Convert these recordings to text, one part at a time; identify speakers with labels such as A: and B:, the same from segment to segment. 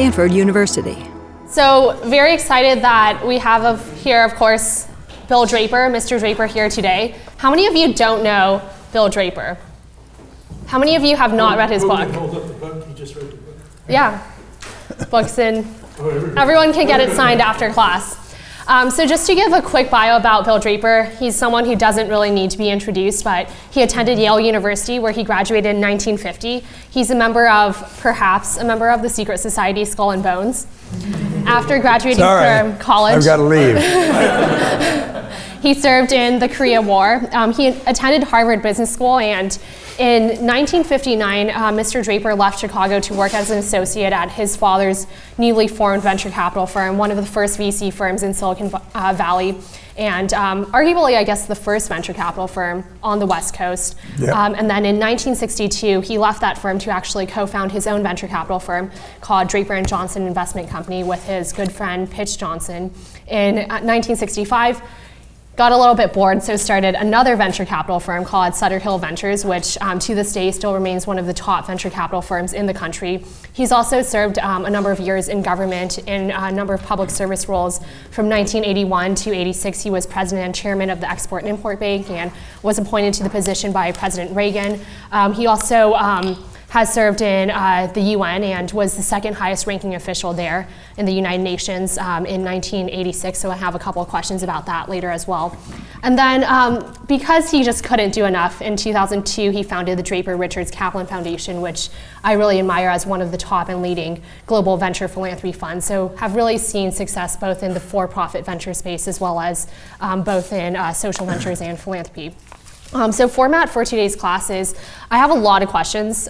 A: Stanford University.
B: So very excited that we have here, of course, Bill Draper, Mr. Draper here today. How many of you don't know Bill Draper? How many of you have not read his book?
C: Hold up the book, you just read the book.
B: Yeah, books in. Everyone can get it signed after class. So just to give a quick bio about Bill Draper, he's someone who doesn't really need to be introduced, but he attended Yale University where he graduated in 1950. He's perhaps a member of the secret society Skull and Bones. After graduating from college,
D: I've got to leave.
B: He served in the Korea War. He attended Harvard Business School, and in 1959, Mr. Draper left Chicago to work as an associate at his father's newly formed venture capital firm, one of the first VC firms in Silicon Valley, and arguably, I guess, the first venture capital firm on the West Coast.
D: Yep.
B: And then in 1962, he left that firm to actually co-found his own venture capital firm called Draper and Johnson Investment Company with his good friend Pitch Johnson. In 1965, got a little bit bored, so started another venture capital firm called Sutter Hill Ventures, which to this day still remains one of the top venture capital firms in the country. He's also served a number of years in government in a number of public service roles. From 1981 to 86, he was president and chairman of the Export and Import Bank and was appointed to the position by President Reagan. He also has served in the UN and was the second highest ranking official there in the United Nations in 1986, so I have a couple of questions about that later as well. And then because he just couldn't do enough, in 2002 he founded the Draper Richards Kaplan Foundation, which I really admire as one of the top and leading global venture philanthropy funds, so have really seen success both in the for-profit venture space as well as both in social ventures and philanthropy. So format for today's class is, I have a lot of questions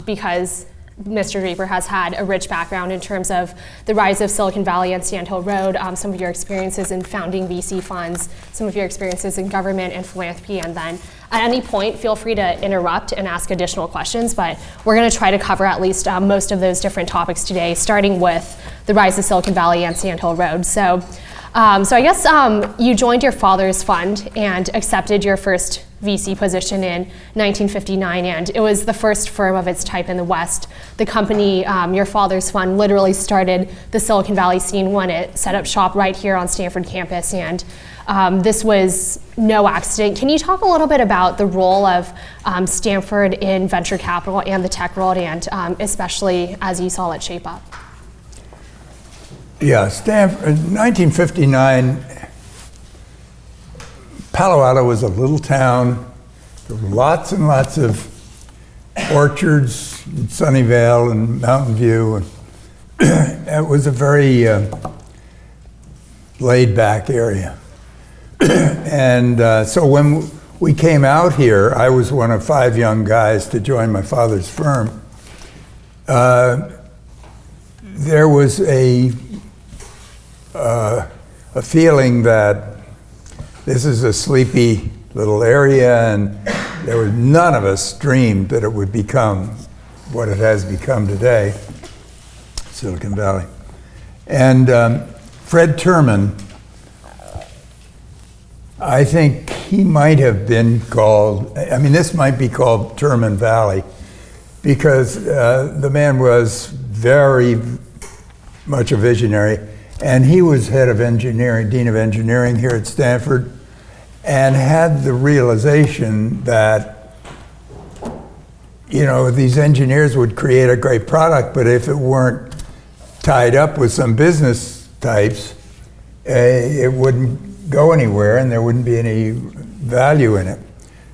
B: because Mr. Draper has had a rich background in terms of the rise of Silicon Valley and Sand Hill Road, some of your experiences in founding VC funds, some of your experiences in government and philanthropy, and then at any point, feel free to interrupt and ask additional questions, but we're gonna try to cover at least most of those different topics today, starting with the rise of Silicon Valley and Sand Hill Road. So I guess you joined your father's fund and accepted your first VC position in 1959, and it was the first firm of its type in the West. The company, your father's fund, literally started the Silicon Valley scene when it set up shop right here on Stanford campus, and this was no accident. Can you talk a little bit about the role of Stanford in venture capital and the tech world, and especially as you saw it shape up?
D: Yeah, Stanford, in 1959, Palo Alto was a little town. There were lots and lots of orchards in Sunnyvale and Mountain View. It was a very laid-back area. And so when we came out here, I was one of 5 young guys to join my father's firm. There was a feeling that this is a sleepy little area, and there was none of us dreamed that it would become what it has become today, Silicon Valley. And Fred Terman, I think he might have been called, this might be called Terman Valley, because the man was very much a visionary. And he was head of engineering, dean of engineering here at Stanford, and had the realization that, these engineers would create a great product, but if it weren't tied up with some business types, it wouldn't go anywhere and there wouldn't be any value in it.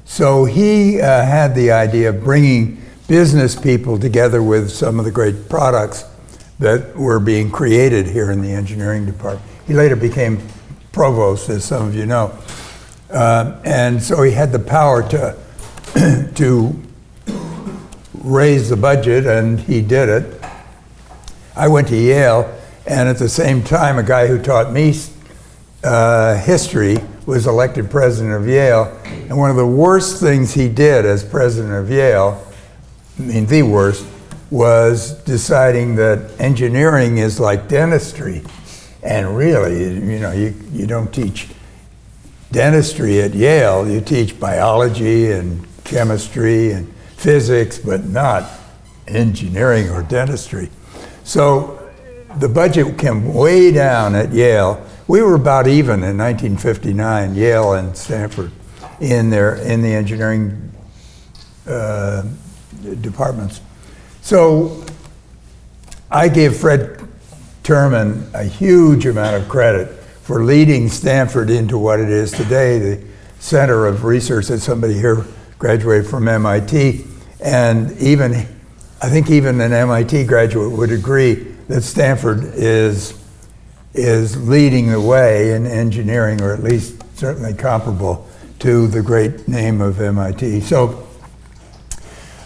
D: So he had the idea of bringing business people together with some of the great products that were being created here in the engineering department. He later became provost, as some of you know. And so he had the power to raise the budget, and he did it. I went to Yale, and at the same time, a guy who taught me history was elected president of Yale. And one of the worst things he did as president of Yale, the worst, was deciding that engineering is like dentistry. And really, you don't teach dentistry at Yale, you teach biology and chemistry and physics, but not engineering or dentistry. So the budget came way down at Yale. We were about even in 1959, Yale and Stanford, in the engineering departments. So I give Fred Terman a huge amount of credit for leading Stanford into what it is today, the center of research. That somebody here graduated from MIT, and I think even an MIT graduate would agree that Stanford is leading the way in engineering, or at least certainly comparable to the great name of MIT. So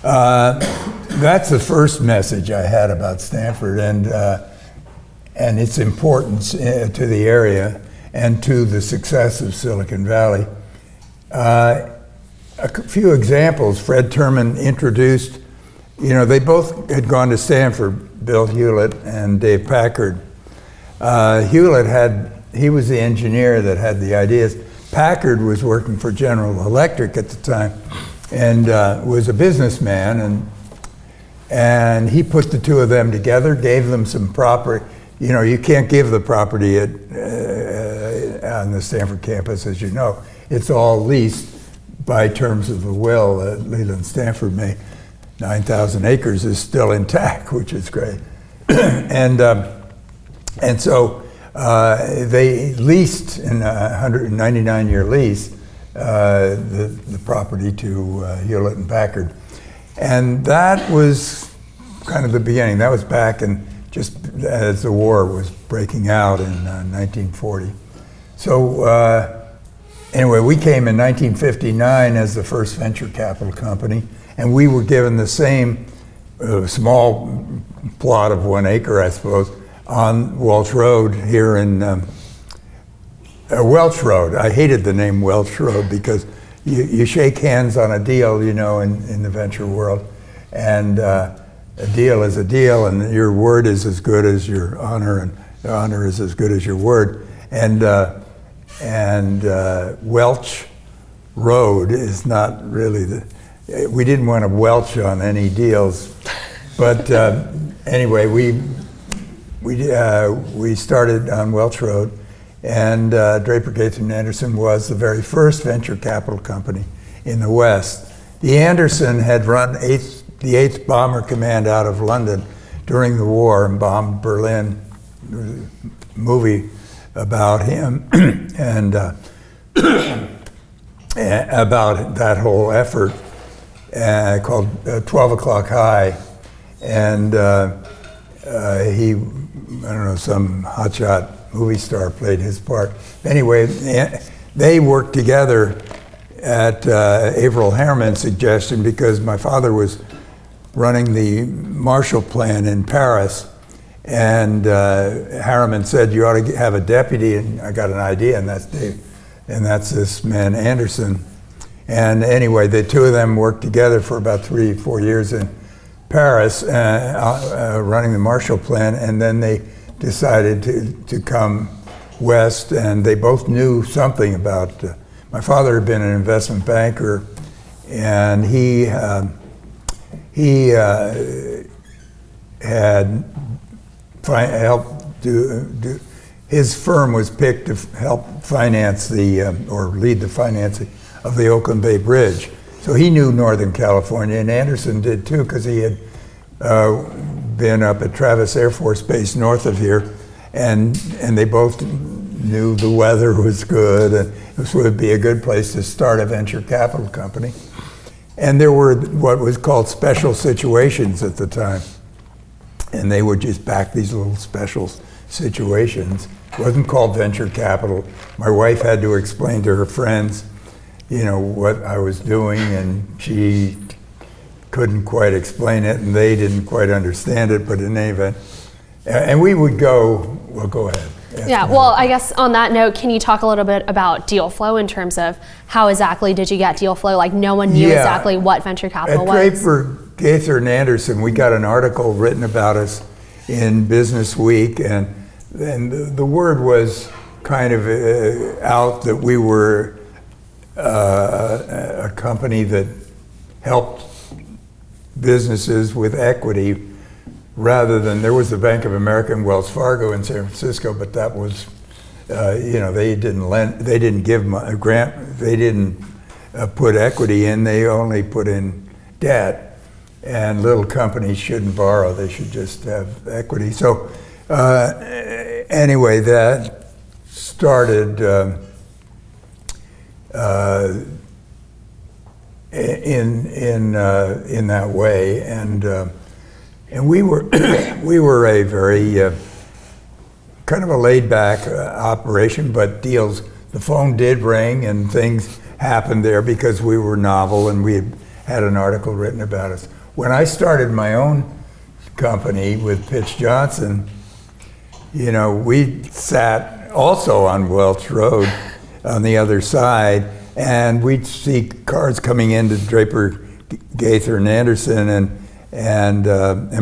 D: that's the first message I had about Stanford and its importance to the area and to the success of Silicon Valley. A few examples. Fred Terman introduced, they both had gone to Stanford, Bill Hewlett and Dave Packard. Hewlett he was the engineer that had the ideas. Packard was working for General Electric at the time and was a businessman, and he put the two of them together, gave them some property. You can't give the property on the Stanford campus, as you know. It's all leased by terms of the will that Leland Stanford made. 9,000 acres is still intact, which is great. And so they leased in a 199-year lease the property to Hewlett and Packard. And that was kind of the beginning. That was back in just as the war was breaking out in 1940. So anyway, we came in 1959 as the first venture capital company, and we were given the same small plot of 1 acre, I suppose, on Welch Road here in Welch Road. I hated the name Welch Road because you shake hands on a deal, in the venture world, and a deal is a deal, and your word is as good as your honor, and the honor is as good as your word. And Welch Road is not really we didn't want to welch on any deals, but anyway, we started on Welch Road, and Draper Gaither and Anderson was the very first venture capital company in the West. The Anderson had run the 8th Bomber Command out of London during the war and bombed Berlin. There was a movie about him and about that whole effort called 12 O'Clock High. And some hotshot movie star played his part. Anyway, they worked together at Averell Harriman's suggestion, because my father was running the Marshall Plan in Paris, and Harriman said, you ought to have a deputy, and I got an idea, and that's Dave, and that's this man Anderson. And anyway, the two of them worked together for about 3-4 years in Paris, running the Marshall Plan, and then they decided to come west, and they both knew something about, my father had been an investment banker, and he had helped do, his firm was picked to help finance or lead the financing of the Oakland Bay Bridge. So he knew Northern California, and Anderson did too, because he had been up at Travis Air Force Base north of here, and they both knew the weather was good, and this would be a good place to start a venture capital company. And there were what was called special situations at the time, and they would just back these little special situations. It wasn't called venture capital. My wife had to explain to her friends, what I was doing, and she couldn't quite explain it, and they didn't quite understand it, but in any event. And we would go ahead.
B: Yeah, well, I guess on that note, can you talk a little bit about deal flow in terms of how exactly did you get deal flow? Like, no one knew exactly what venture capital was.
D: At Draper, Gaither and Anderson, we got an article written about us in Business Week, and the word was kind of out that we were a company that helped businesses with equity rather than, there was the Bank of America and Wells Fargo in San Francisco, but that was, they didn't give a grant, they didn't put equity in, they only put in debt, and little companies shouldn't borrow, they should just have equity. So anyway, that started in that way, and we were we were a very kind of a laid-back operation, but deals. The phone did ring, and things happened there because we were novel, and we had an article written about us. When I started my own company with Pitch Johnson, we sat also on Welch Road on the other side, and we'd see cars coming into Draper, Gaither, and Anderson, and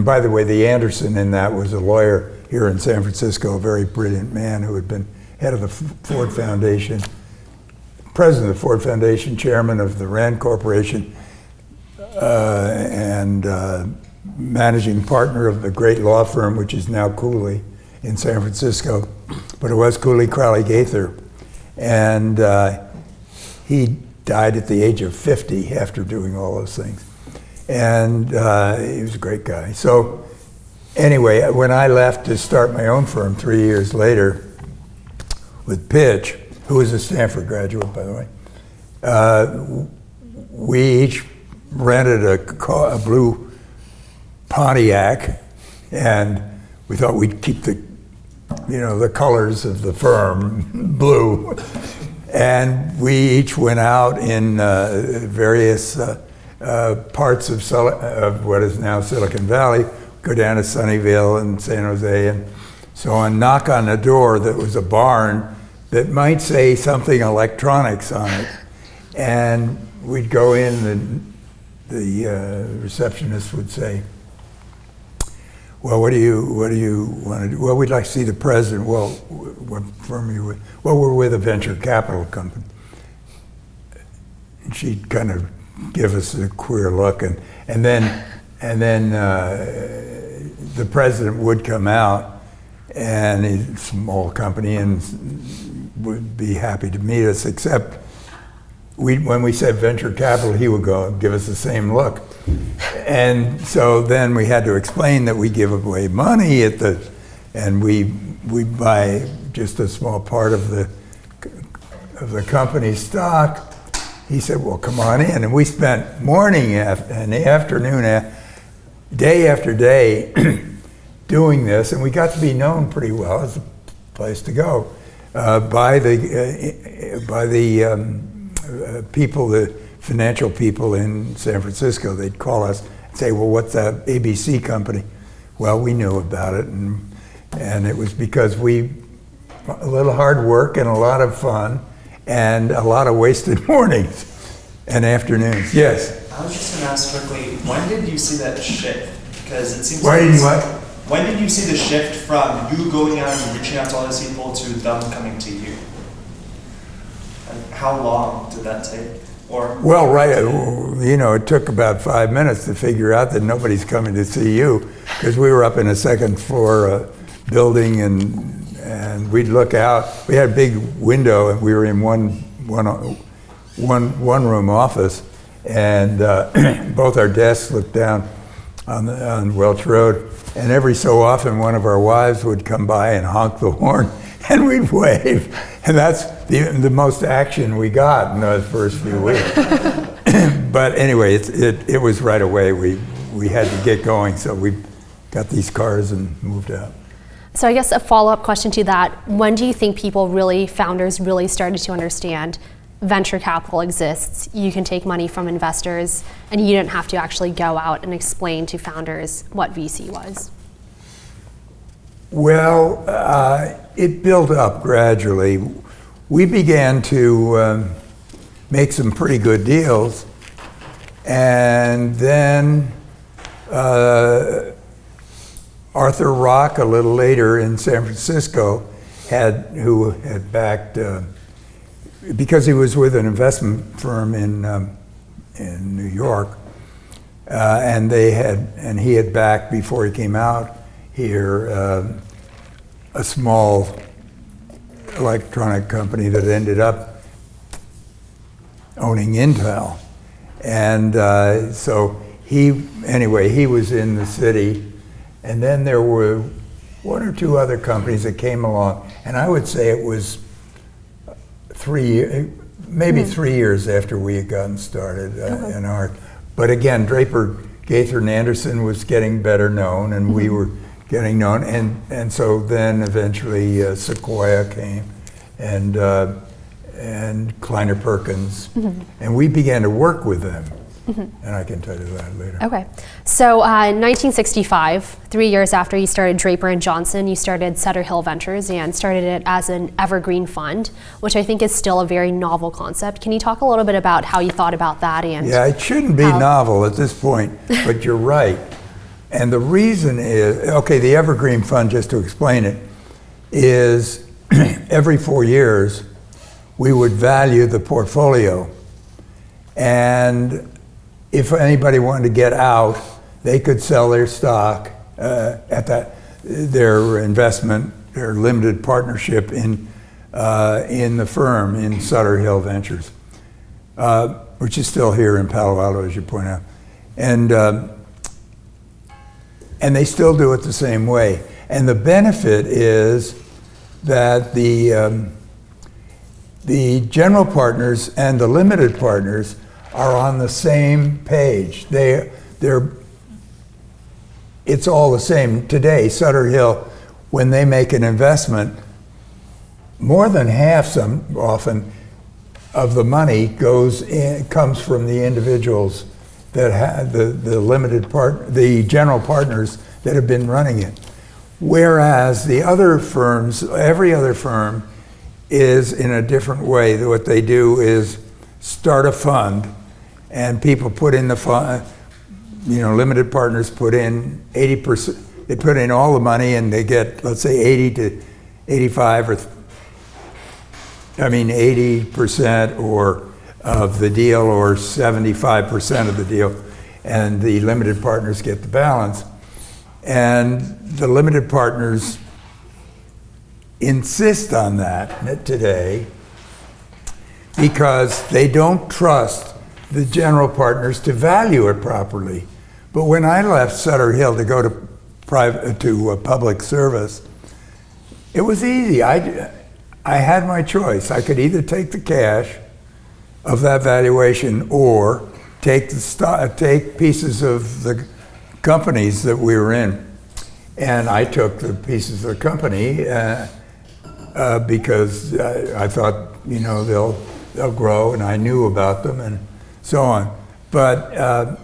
D: by the way, the Anderson in that was a lawyer here in San Francisco, a very brilliant man who had been head of the Ford Foundation, president of the Ford Foundation, chairman of the Rand Corporation, and managing partner of the great law firm, which is now Cooley in San Francisco, but it was Cooley, Crowley, Gaither. And he died at the age of 50 after doing all those things. And he was a great guy. So anyway, when I left to start my own firm 3 years later with Pitch, who was a Stanford graduate, by the way, we each rented a blue Pontiac, and we thought we'd keep the colors of the firm blue. And we each went out in various parts of what is now Silicon Valley, go down to Sunnyvale and San Jose and so on, knock on a door that was a barn that might say something electronics on it. And we'd go in, and the receptionist would say, well, what do you want to do? Well, we'd like to see the president. Well, what firm are you with? Well, we're with a venture capital company. And she'd kind of give us a queer look, and then the president would come out, and he's a small company, and would be happy to meet us, except when we said venture capital, he would go and give us the same look. And so then we had to explain that we give away money and we buy just a small part of the company's stock. He said, well, come on in. And we spent morning and afternoon, day after day doing this, and we got to be known pretty well as a place to go by the people, the financial people in San Francisco. They'd call us and say, well, what's that ABC company? Well, we knew about it, and it was because a little hard work and a lot of fun and a lot of wasted mornings and afternoons. Yes?
A: I was just going to ask quickly, when did you see that shift? Because it seems
D: Why did you what?
A: When did you see the shift from you going out and reaching out to all these people to them coming to you? And how long did that take?
D: Well, right, it took about 5 minutes to figure out that nobody's coming to see you, because we were up in a second floor building, and we'd look out. We had a big window, and we were in one room office, and both our desks looked down on Welch Road, and every so often one of our wives would come by and honk the horn, and we'd wave, and that's the most action we got in those first few weeks. But anyway, it was right away. We had to get going, so we got these cars and moved out.
B: So I guess a follow-up question to that, when do you think founders really started to understand venture capital exists, you can take money from investors, and you didn't have to actually go out and explain to founders what VC was?
D: Well, it built up gradually. We began to make some pretty good deals, and then Arthur Rock, a little later in San Francisco, who had backed, because he was with an investment firm in New York, and he had backed before he came out here a small electronic company that ended up owning Intel. And so he was in the city, and then there were one or two other companies that came along, and I would say it was 3 years after we had gotten started in art. But again, Draper, Gaither and Anderson was getting better known, and we were getting known, and so then eventually Sequoia came, and Kleiner Perkins, and we began to work with them. And I can tell you that later.
B: Okay. So in 1965, 3 years after you started Draper and Johnson, you started Sutter Hill Ventures and started it as an Evergreen fund, which I think is still a very novel concept. Can you talk a little bit about how you thought about that? And
D: yeah, it shouldn't be novel at this point, but you're right. And the reason is, okay, the Evergreen fund, just to explain it, is every 4 years we would value the portfolio. And if anybody wanted to get out, they could sell their stock at their investment, their limited partnership in the firm, in Sutter Hill Ventures, which is still here in Palo Alto, as you point out. And they still do it the same way. And the benefit is that the general partners and the limited partners are on the same page. It's all the same. Today, Sutter Hill, when they make an investment, more than half often of the money comes from the individuals that had the general partners that have been running it. Whereas the other firms, every other firm is in a different way. What they do is start a fund, and people put in the fund, limited partners put in 80%, they put in all the money and they get, let's say 80 to 85 80% or of the deal or 75% of the deal, and the limited partners get the balance. And the limited partners insist on that today because they don't trust the general partners to value it properly. But when I left Sutter Hill to go to public service, it was easy. I had my choice. I could either take the cash of that valuation or take pieces of the companies that we were in. And I took the pieces of the company because I thought, they'll grow, and I knew about them and so on. But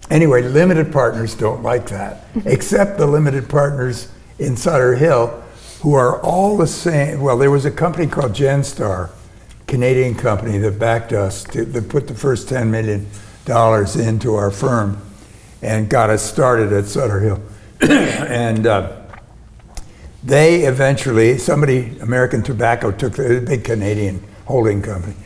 D: anyway, limited partners don't like that, except the limited partners in Sutter Hill, who are all the same. Well, there was a company called Genstar, Canadian company, that backed us, that put the first $10 million into our firm and got us started at Sutter Hill. And they eventually, American Tobacco took, a big Canadian holding company,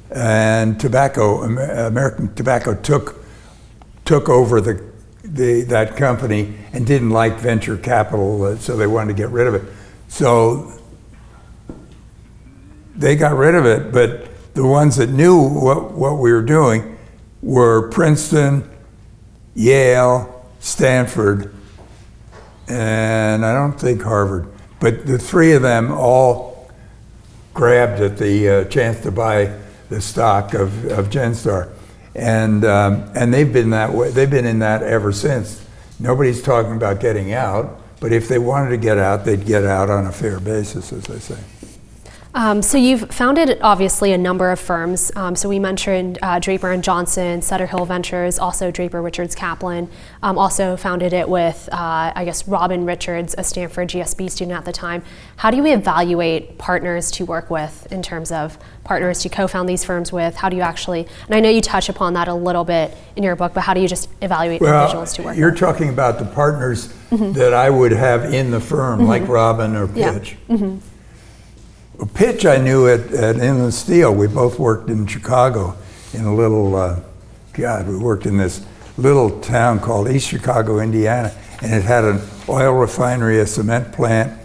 D: and American Tobacco took over that company and didn't like venture capital, so they wanted to get rid of it. So they got rid of it, but the ones that knew what we were doing were Princeton, Yale, Stanford, and I don't think Harvard. But the three of them all grabbed at the chance to buy the stock of Genstar, and they've been that way. They've been in that ever since. Nobody's talking about getting out, but if they wanted to get out, they'd get out on a fair basis, as I say.
B: So you've founded, obviously, a number of firms. So we mentioned Draper and Johnson, Sutter Hill Ventures, also Draper Richards Kaplan. Also founded it with, Robin Richards, a Stanford GSB student at the time. How do you evaluate partners to work with in terms of partners to co-found these firms with? How do you actually, and I know you touch upon that a little bit in your book, but how do you just evaluate individuals to work
D: you're
B: with?
D: talking about the partners that I would have in the firm, like Robin or Pitch.
B: Yeah.
D: Pitch I knew at Inland Steel. We both worked in Chicago in a little, we worked in this little town called East Chicago, Indiana, and it had an oil refinery, a cement plant,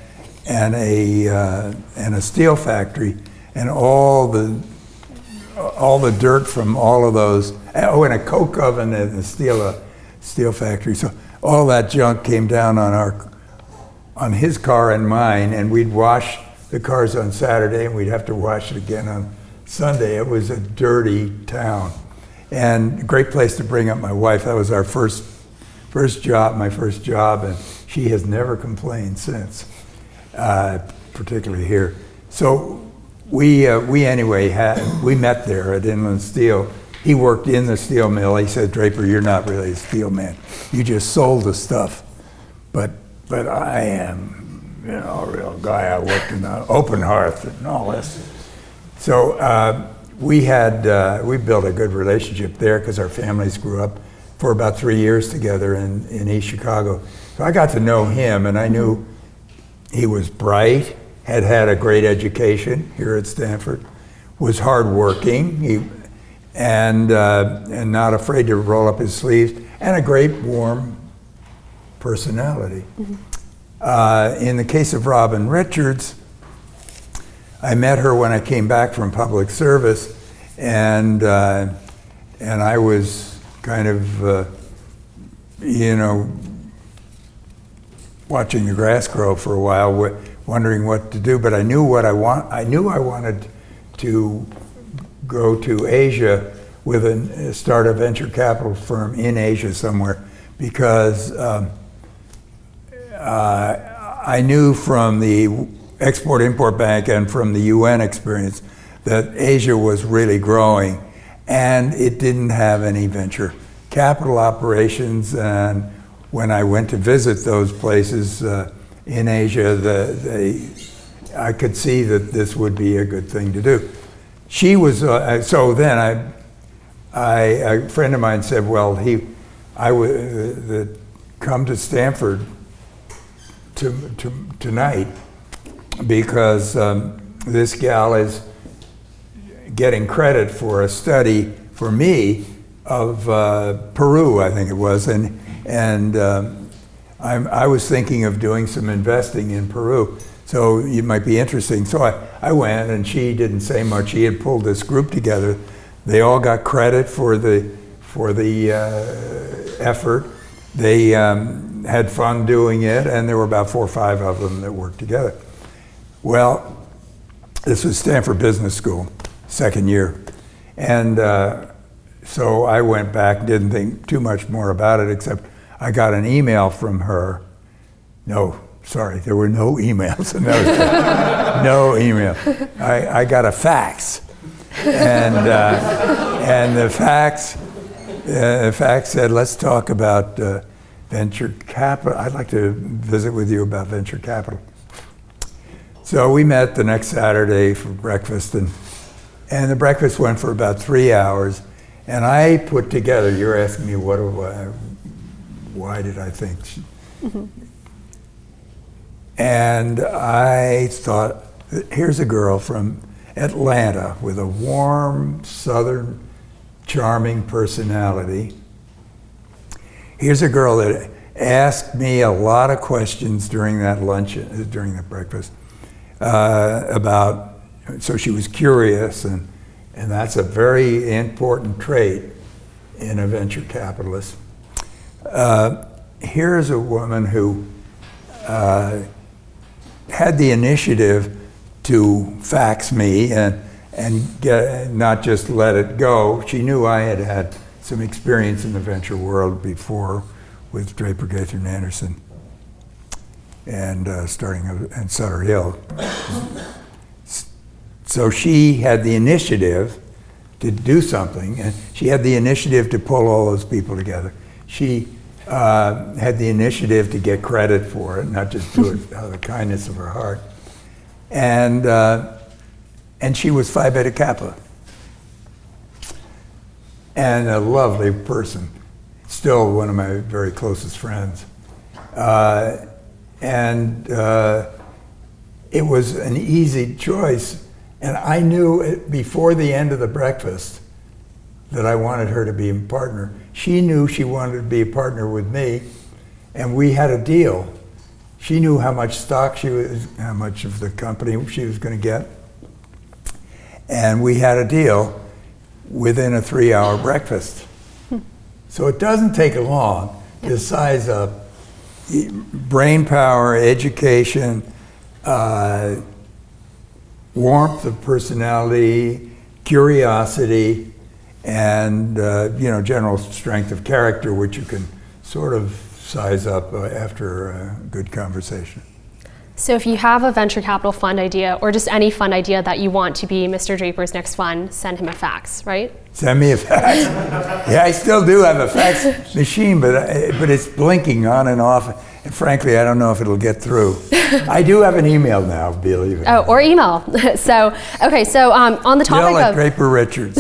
D: and a steel factory, and all the dirt from all of those. Oh, and a coke oven and a steel factory. So all that junk came down on his car and mine, and we'd wash the cars on Saturday, and we'd have to wash it again on Sunday. It was a dirty town, and a great place to bring up my wife. That was our first job, my first job, and she has never complained since, particularly here. So we met there at Inland Steel. He worked in the steel mill. He said, "Draper, you're not really a steel man. You just sold the stuff, but I am, a real guy. I worked in the open hearth and all this." So we built a good relationship there because our families grew up for about 3 years together in East Chicago. So I got to know him, and I knew he was bright, had a great education here at Stanford, was hardworking, and not afraid to roll up his sleeves, and a great, warm personality. In the case of Robin Richards, I met her when I came back from public service, and I was kind of, watching the grass grow for a while, wondering what to do. But I knew I knew I wanted to go to Asia with start a venture capital firm in Asia somewhere, because I knew from the Export-Import Bank and from the UN experience that Asia was really growing, and it didn't have any venture capital operations. And when I went to visit those places in Asia, I could see that this would be a good thing to do. She was, so then a friend of mine said, well, I would come to Stanford tonight, because this gal is getting credit for a study for me of Peru, I think it was, and I was thinking of doing some investing in Peru, so it might be interesting. So I went, and she didn't say much. She had pulled this group together. They all got credit for the effort. They had fun doing it, and there were about 4 or 5 of them that worked together. Well, this was Stanford Business School, second year. And so I went back, didn't think too much more about it, except I got an email from her. No, sorry, there were no emails. No email. I got a fax. And the fax said, let's talk about venture capital. I'd like to visit with you about venture capital. So we met the next Saturday for breakfast, and the breakfast went for about 3 hours. And I put together, you're asking me why did I think? And I thought, here's a girl from Atlanta with a warm, southern, charming personality. Here's a girl that asked me a lot of questions during that during that breakfast, so she was curious, and that's a very important trait in a venture capitalist. Here's a woman who had the initiative to fax me and not just let it go. She knew I had some experience in the venture world before with Draper Richards and starting in Sutter Hill. So she had the initiative to do something, and she had the initiative to pull all those people together. She had the initiative to get credit for it, not just do it out of the kindness of her heart. And she was Phi Beta Kappa, and a lovely person, still one of my very closest friends. It was an easy choice, and I knew before the end of the breakfast that I wanted her to be a partner. She knew she wanted to be a partner with me, and we had a deal. She knew how much stock how much of the company she was going to get, and we had a deal within a 3-hour breakfast. So it doesn't take long to size up brain power, education, warmth of personality, curiosity, and general strength of character, which you can sort of size up after a good conversation.
B: So if you have a venture capital fund idea, or just any fund idea that you want to be Mr. Draper's next fund, send him a fax, right?
D: Send me a fax. Yeah, I still do have a fax machine, but it's blinking on and off. And frankly, I don't know if it'll get through. I do have an email now, believe it.
B: Oh, or email. So, okay, so on the topic
D: Email at
B: of
D: Draper Richards.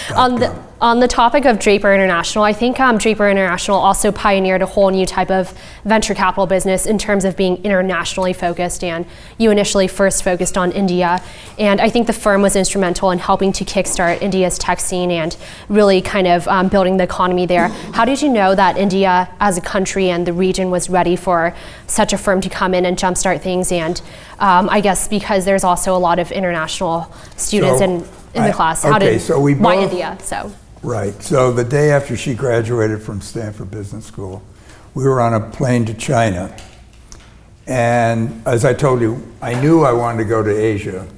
B: on the topic of Draper International, I think Draper International also pioneered a whole new type of venture capital business in terms of being internationally focused, and you initially first focused on India, and I think the firm was instrumental in helping to kickstart India's tech scene and really kind of building the economy there. How did you know that India as a country and the region was ready for such a firm to come in and jumpstart things? And I guess because there's also a lot of international students in the class. Why India? So.
D: Right. So the day after she graduated from Stanford Business School, we were on a plane to China. And as I told you, I knew I wanted to go to Asia,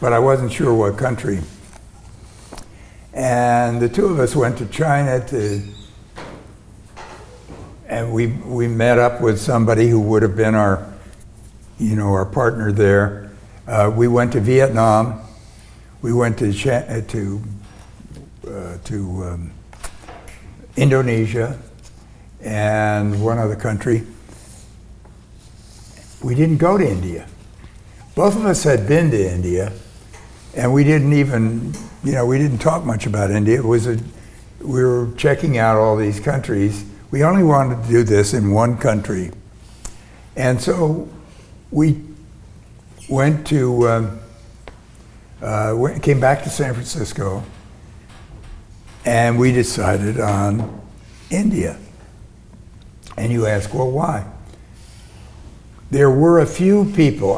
D: but I wasn't sure what country. And the two of us went to China and we met up with somebody who would have been our partner there. We went to Vietnam. We went to Indonesia and one other country. We didn't go to India. Both of us had been to India, and we didn't even, we didn't talk much about India. We were checking out all these countries. We only wanted to do this in one country. And so we went to, came back to San Francisco, and we decided on India. And you ask, well, why? There were a few people.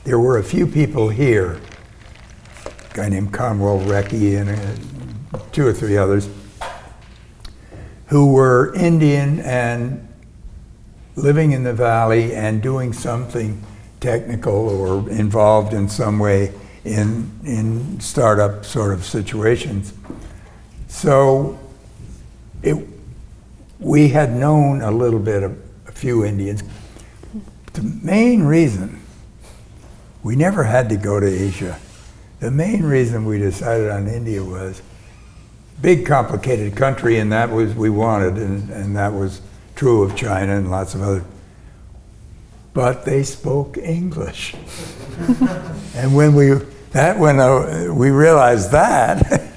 D: There were a few people here, a guy named Conwell Recchi and 2 or 3 others, who were Indian and living in the valley and doing something technical or involved in some way in startup sort of situations. So we had known a little bit of a few Indians. The main reason, we never had to go to Asia. The main reason we decided on India was big complicated country, and that was we wanted, and that was true of China and lots of other. But they spoke English. And when we realized that,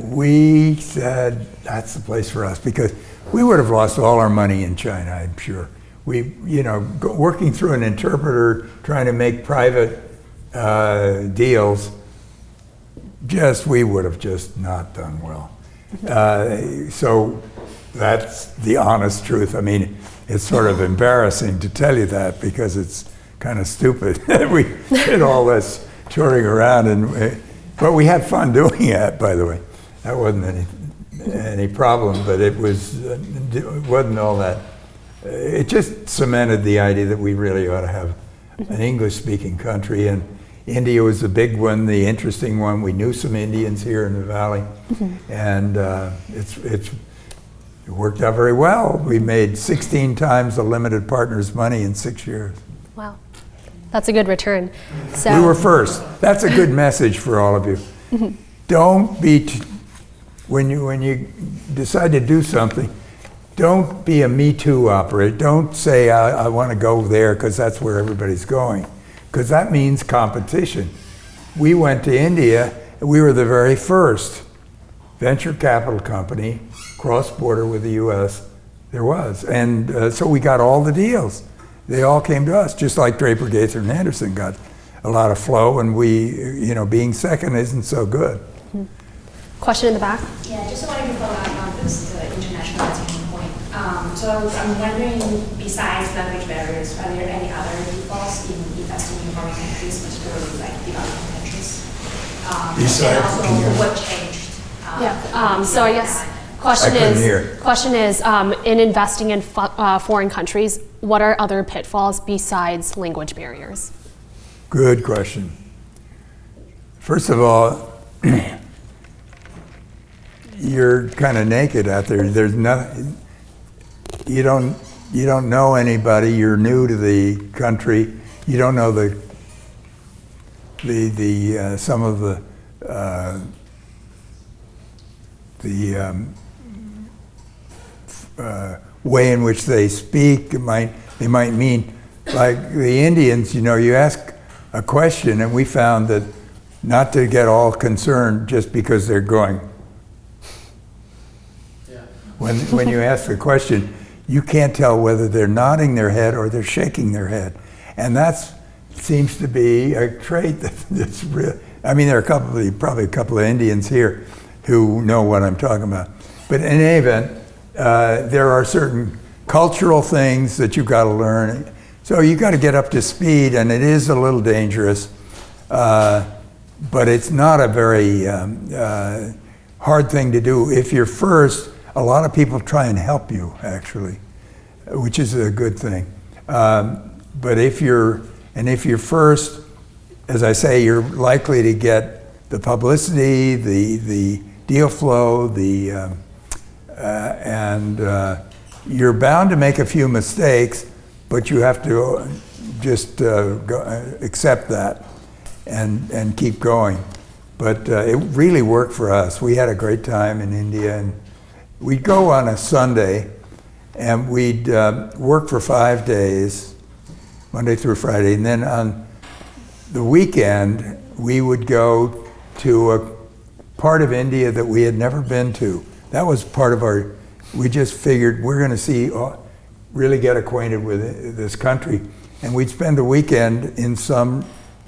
D: we said, that's the place for us, because we would have lost all our money in China, I'm sure. Working through an interpreter, trying to make private deals, we would have just not done well. So that's the honest truth. I mean, it's sort of embarrassing to tell you that because it's kind of stupid. We did all this touring around, but we had fun doing it, by the way. That wasn't any problem, but it wasn't all that. It just cemented the idea that we really ought to have an English-speaking country, and India was the big one, the interesting one. We knew some Indians here in the valley, and it worked out very well. We made 16 times the limited partners' money in 6 years.
B: Wow, that's a good return. So
D: we were first. That's a good message for all of you. Don't be, when you decide to do something, don't be a Me Too operator. Don't say, I want to go there because that's where everybody's going, because that means competition. We went to India, and we were the very first venture capital company cross-border with the US there was. And so we got all the deals. They all came to us, just like Draper, Gaither, and Anderson got a lot of flow, and being second isn't so good.
B: Question in the back?
E: Yeah, just wanted to follow up on this internationalization point. So I'm wondering, besides language barriers, are there any other pitfalls in investing in foreign countries, particularly like developing countries? And also, what changed?
B: So I guess question is in investing in foreign countries, what are other pitfalls besides language barriers?
D: Good question. First of all, you're kind of naked out there. There's nothing. You don't know anybody. You're new to the country. You don't know some of the way in which they speak. They might mean, like the Indians. You ask a question, and we found that not to get all concerned just because they're going. When you ask the question, you can't tell whether they're nodding their head or they're shaking their head. And that seems to be a trait that's real. I mean, there are probably a couple of Indians here who know what I'm talking about. But in any event, there are certain cultural things that you've got to learn. So you've got to get up to speed, and it is a little dangerous. But it's not a very hard thing to do. If you're first, a lot of people try and help you, actually, which is a good thing. But if you're first, as I say, you're likely to get the publicity, the deal flow, and you're bound to make a few mistakes, but you have to just accept that and keep going. But it really worked for us. We had a great time in India, and we'd go on a Sunday, and we'd work for 5 days, Monday through Friday, and then on the weekend, we would go to a part of India that we had never been to. That was part of we just figured we're going to really get acquainted with this country, and we'd spend the weekend in some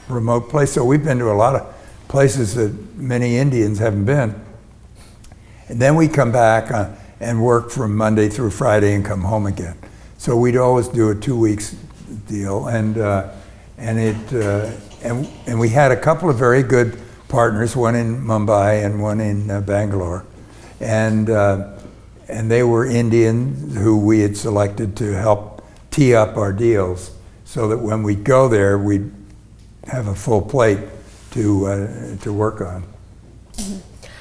D: remote place. So we've been to a lot of places that many Indians haven't been. And then we come back and work from Monday through Friday and come home again. So we'd always do a 2 weeks deal, and we had a couple of very good partners, one in Mumbai and one in Bangalore, and they were Indians who we had selected to help tee up our deals, so that when we'd go there, we'd have a full plate to work on.
B: Mm-hmm.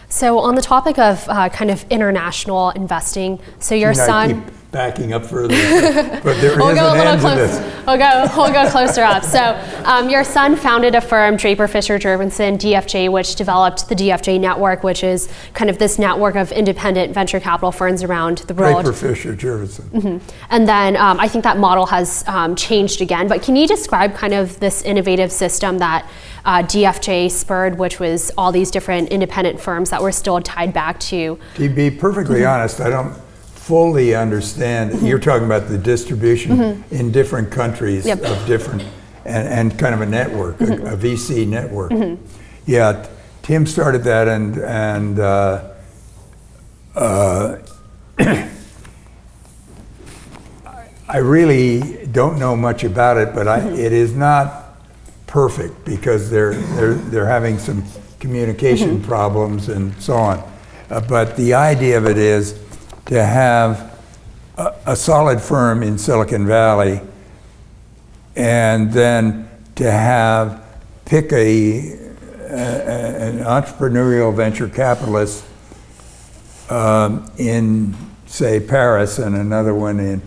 B: So on the topic of kind of international investing, so your son...
D: I keep backing up further, but there is an end to this.
B: We'll go closer up. So your son founded a firm, Draper Fisher Jurgensen, DFJ, which developed the DFJ network, which is kind of this network of independent venture capital firms around the world.
D: Draper Fisher Jurgensen.
B: Mm-hmm. And then I think that model has changed again, but can you describe kind of this innovative system that DFJ spurred, which was all these different independent firms that were still tied back to?
D: To be perfectly honest, I don't fully understand. Mm-hmm. You're talking about the distribution mm-hmm. in different countries yep. of different, and kind of a network, mm-hmm. a VC network. Mm-hmm. Yeah, Tim started that, and I really don't know much about it, but mm-hmm. it is not perfect because they're having some communication mm-hmm. problems and so on. But the idea of it is to have a solid firm in Silicon Valley, and then to pick an entrepreneurial venture capitalist in, say, Paris, and another one in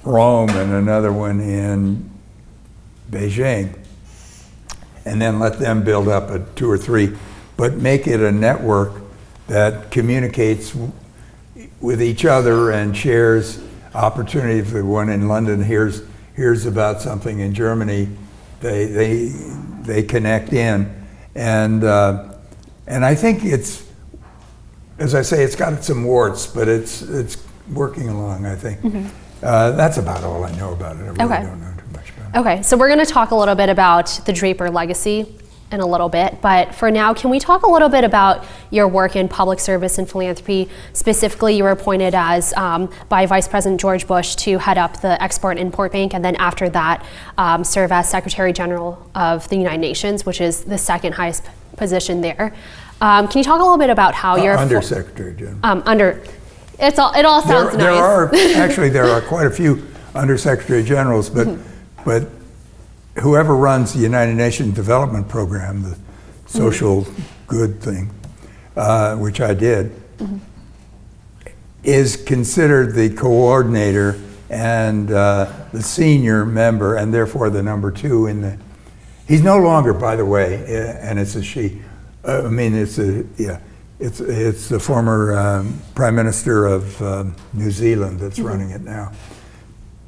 D: Rome, and another one in Beijing, and then let them build up a 2 or 3, but make it a network that communicates with each other and shares opportunity. If the one in London hears about something in Germany, they connect in, and I think it's, as I say, it's got some warts, but it's working along, I think. Mm-hmm. That's about all I know about it. I really don't know too much about it.
B: Okay, so we're going to talk a little bit about the Draper legacy in a little bit, but for now, can we talk a little bit about your work in public service and philanthropy? Specifically, you were appointed as by Vice President George Bush to head up the Export-Import Bank, and then after that, serve as Secretary General of the United Nations, which is the second highest position there. Can you talk a little bit about how you're
D: Under Secretary General.
B: It all sounds nice.
D: There are quite a few Under Secretary Generals, but whoever runs the United Nations Development Program, the social good thing, which I did, is considered the coordinator and the senior member, and therefore the number 2 in the. He's no longer, by the way, and it's a she. It's the former Prime Minister of New Zealand that's running it now.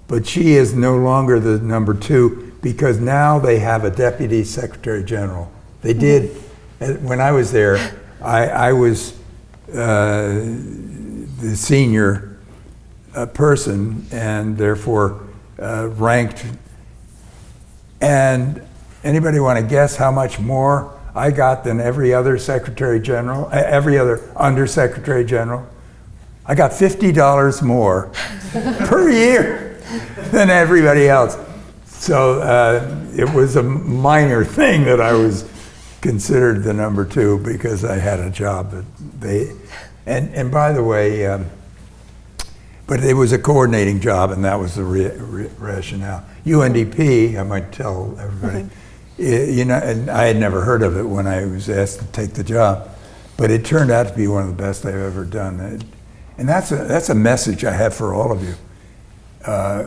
D: But she is no longer the number 2 because now they have a Deputy Secretary General. They did, when I was there, I was the senior person and therefore ranked. And anybody want to guess how much more I got than every other Secretary General, every other Under Secretary General? I got $50 more per year than everybody else. So it was a minor thing that I was considered the number 2 because I had a job that they, and by the way, but it was a coordinating job, and that was the rationale. UNDP, I might tell everybody, and I had never heard of it when I was asked to take the job, but it turned out to be one of the best I've ever done. And that's a message I have for all of you,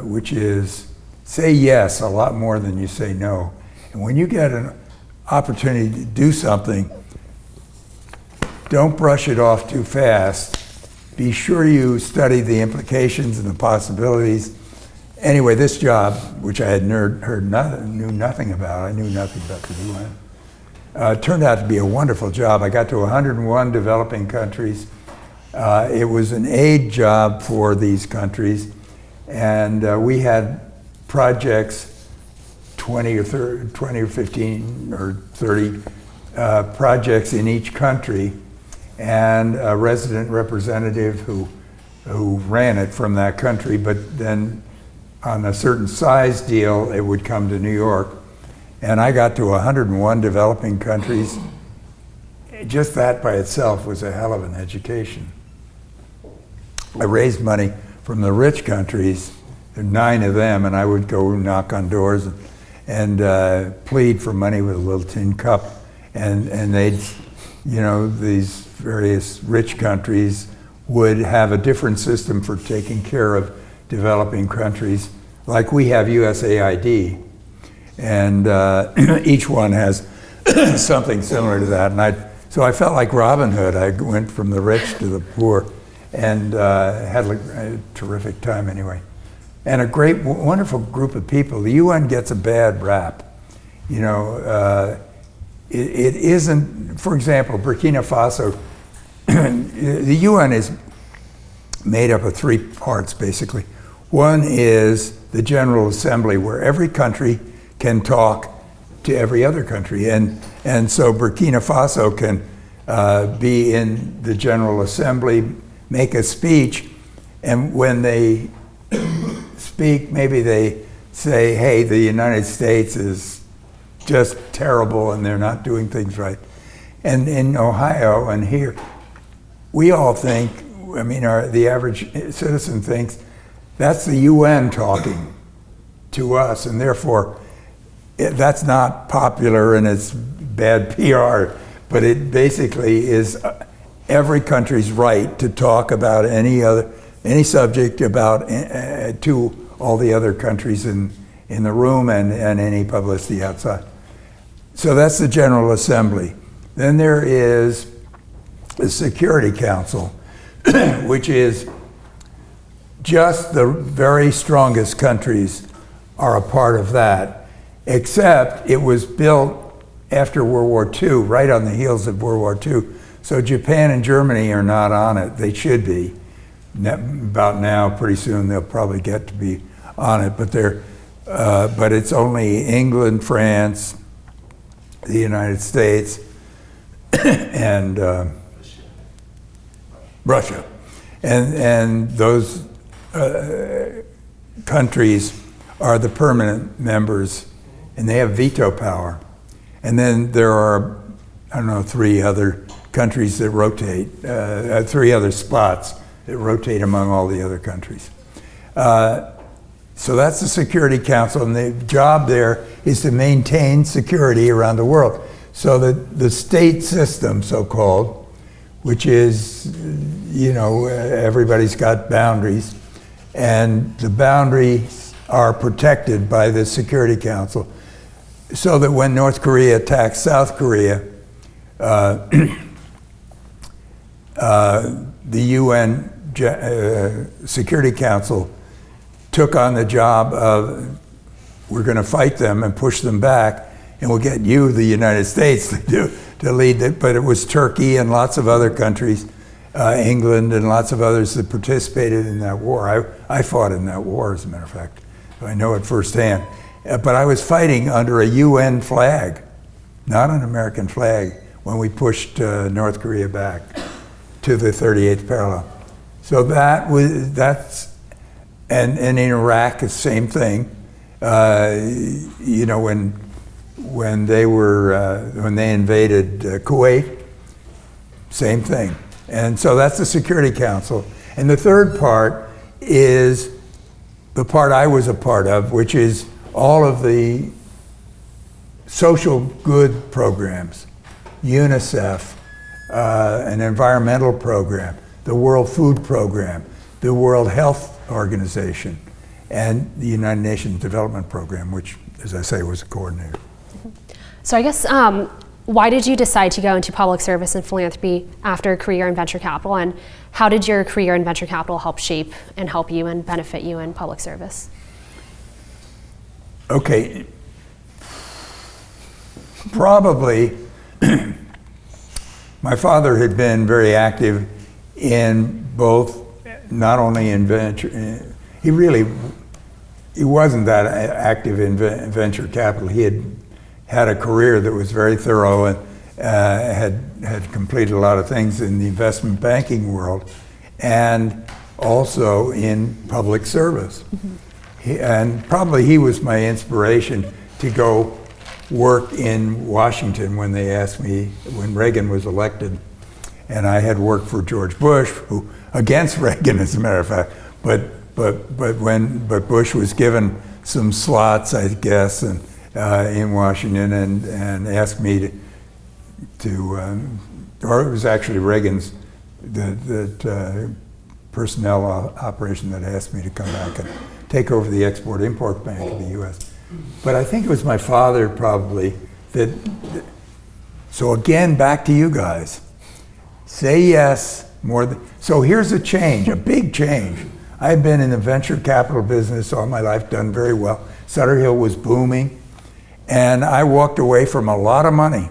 D: which is say yes a lot more than you say no. And when you get an opportunity to do something, don't brush it off too fast. Be sure you study the implications and the possibilities. Anyway, this job, which I had knew nothing about, I knew nothing about the UN, turned out to be a wonderful job. I got to 101 developing countries. It was an aid job for these countries, and we had projects, 20 or 15 or 30 projects in each country, and a resident representative who ran it from that country, but then on a certain size deal, it would come to New York. And I got to 101 developing countries. Just that by itself was a hell of an education. I raised money from the rich countries, there were 9 of them, and I would go knock on doors and plead for money with a little tin cup. And they'd, these various rich countries would have a different system for taking care of developing countries, like we have USAID, and each one has something similar to that. And so I felt like Robin Hood. I went from the rich to the poor, and had a terrific time anyway. And a great, wonderful group of people. The UN gets a bad rap. It isn't, for example, Burkina Faso, the UN is made up of 3 parts, basically. One is the General Assembly, where every country can talk to every other country. And so Burkina Faso can be in the General Assembly, make a speech, and when they speak, maybe they say, hey, the United States is just terrible and they're not doing things right. And in Ohio and here, we all think, the average citizen thinks that's the UN talking to us, and therefore that's not popular and it's bad PR, but it basically is every country's right to talk about any subject about to all the other countries in the room and any publicity outside. So that's the General Assembly. Then there is the Security Council, which is just the very strongest countries are a part of that, except it was built after World War II, right on the heels of World War II. So Japan and Germany are not on it. They should be. About now, pretty soon they'll probably get to be on it, but but it's only England, France, the United States, and Russia. And those countries are the permanent members, and they have veto power. And then there are, I don't know, 3 other countries that rotate, 3 other spots that rotate among all the other countries. So that's the Security Council, and the job there is to maintain security around the world. So the state system, so-called, which is, everybody's got boundaries, and the boundaries are protected by the Security Council, so that when North Korea attacks South Korea, the UN Security Council took on the job of, we're going to fight them and push them back, and we'll get you, the United States, to lead it. But it was Turkey and lots of other countries, England and lots of others that participated in that war. I fought in that war, as a matter of fact. So I know it firsthand. But I was fighting under a UN flag, not an American flag, when we pushed North Korea back to the 38th parallel. So that's, and in Iraq, the same thing. When they invaded Kuwait, same thing. And so that's the Security Council. And the third part is the part I was a part of, which is all of the social good programs, UNICEF, an environmental program, the World Food Program, the World Health Organization, and the United Nations Development Program, which, as I say, was a coordinator.
B: So I guess, why did you decide to go into public service and philanthropy after a career in venture capital, and how did your career in venture capital help shape and help you and benefit you in public service?
D: Okay, probably my father had been very active in both, not only in venture, he wasn't that active in venture capital. He had a career that was very thorough and had completed a lot of things in the investment banking world and also in public service. And probably he was my inspiration to go work in Washington when they asked me, when Reagan was elected. And I had worked for George Bush, who against Reagan, as a matter of fact, but Bush was given some slots, I guess, and in Washington, and asked me or it was actually Reagan's the personnel operation that asked me to come back and take over the Export-Import Bank of the U.S. But I think it was my father probably so again, back to you guys. Say yes more than, so here's a change, a big change. I've been in the venture capital business all my life, done very well. Sutter Hill was booming, and I walked away from a lot of money.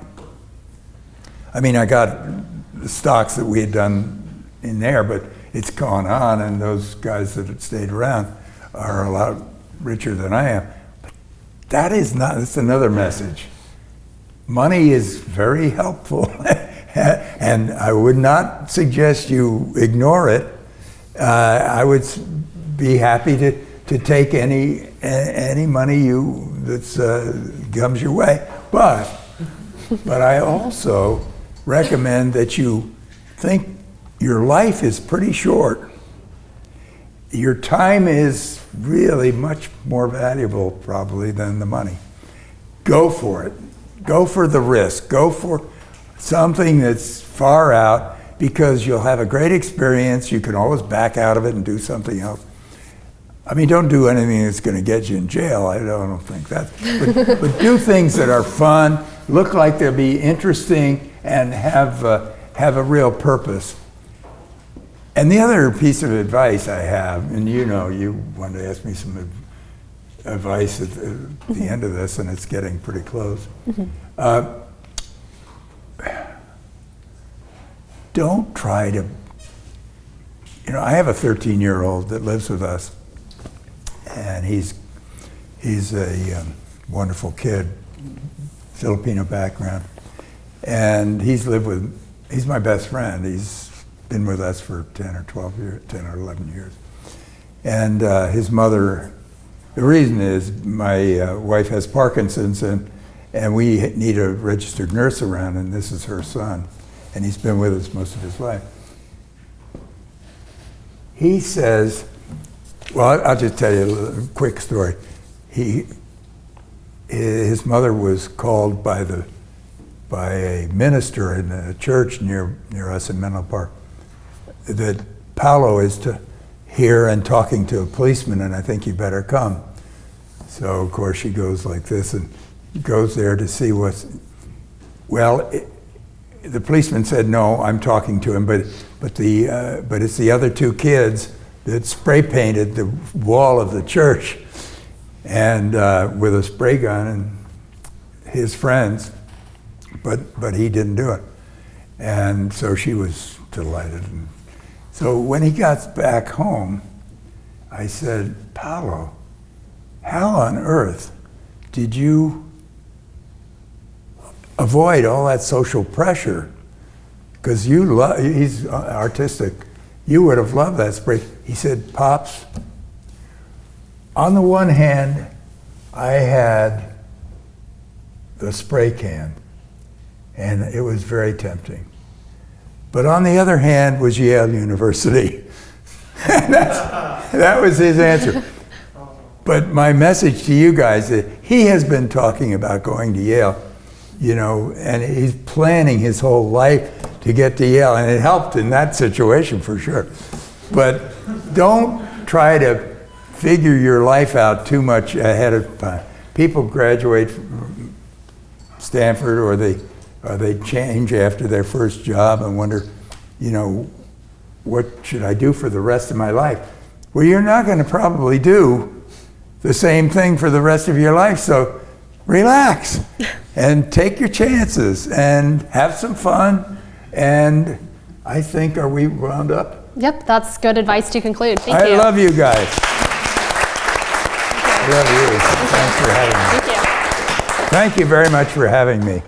D: I mean, I got the stocks that we had done in there, but it's gone on, and those guys that had stayed around are a lot richer than I am. But that's another message. Money is very helpful, and I would not suggest you ignore it. I would be happy to take any money that comes your way, but I also recommend that you think your life is pretty short. Your time is really much more valuable probably than the money. Go for it. Go for the risk. Go for something that's far out, because you'll have a great experience. You can always back out of it and do something else. I mean, don't do anything that's going to get you in jail. I don't think that. But do things that are fun, look like they'll be interesting, and have a real purpose. And the other piece of advice I have, and you wanted to ask me some advice at the end of this, and it's getting pretty close. Don't try to, I have a 13-year-old that lives with us, and he's He's a wonderful kid, Filipino background. And he's my best friend. He's been with us for 10 or 11 years. And his mother, the reason is my wife has Parkinson's and we need a registered nurse around, and this is her son. And he's been with us most of his life. He says, well, I'll just tell you a quick story. His mother was called by a minister in a church near us in Menlo Park that Paolo is here and talking to a policeman, and I think you better come. So of course she goes like this and goes there to see what's. Well, the policeman said, "No, I'm talking to him," but it's the other two kids that spray painted the wall of the church, and with a spray gun, and his friends, but he didn't do it, and so she was delighted. And so when he got back home, I said, "Paolo, how on earth did you avoid all that social pressure? Because he's artistic. You would have loved that spray." He said, "Pops, on the one hand, I had the spray can, and it was very tempting. But on the other hand was Yale University." That was his answer. But my message to you guys is he has been talking about going to Yale, and he's planning his whole life to get to Yale, and it helped in that situation for sure. But don't try to figure your life out too much ahead of time. People graduate from Stanford, or they change after their first job and wonder, what should I do for the rest of my life? Well, you're not going to probably do the same thing for the rest of your life, so relax and take your chances and have some fun. And I think, are we wound up?
B: Yep, that's good advice to conclude. Thank you.
D: I love you guys. I love you. Thanks for having me.
B: Thank you.
D: Thank you very much for having me.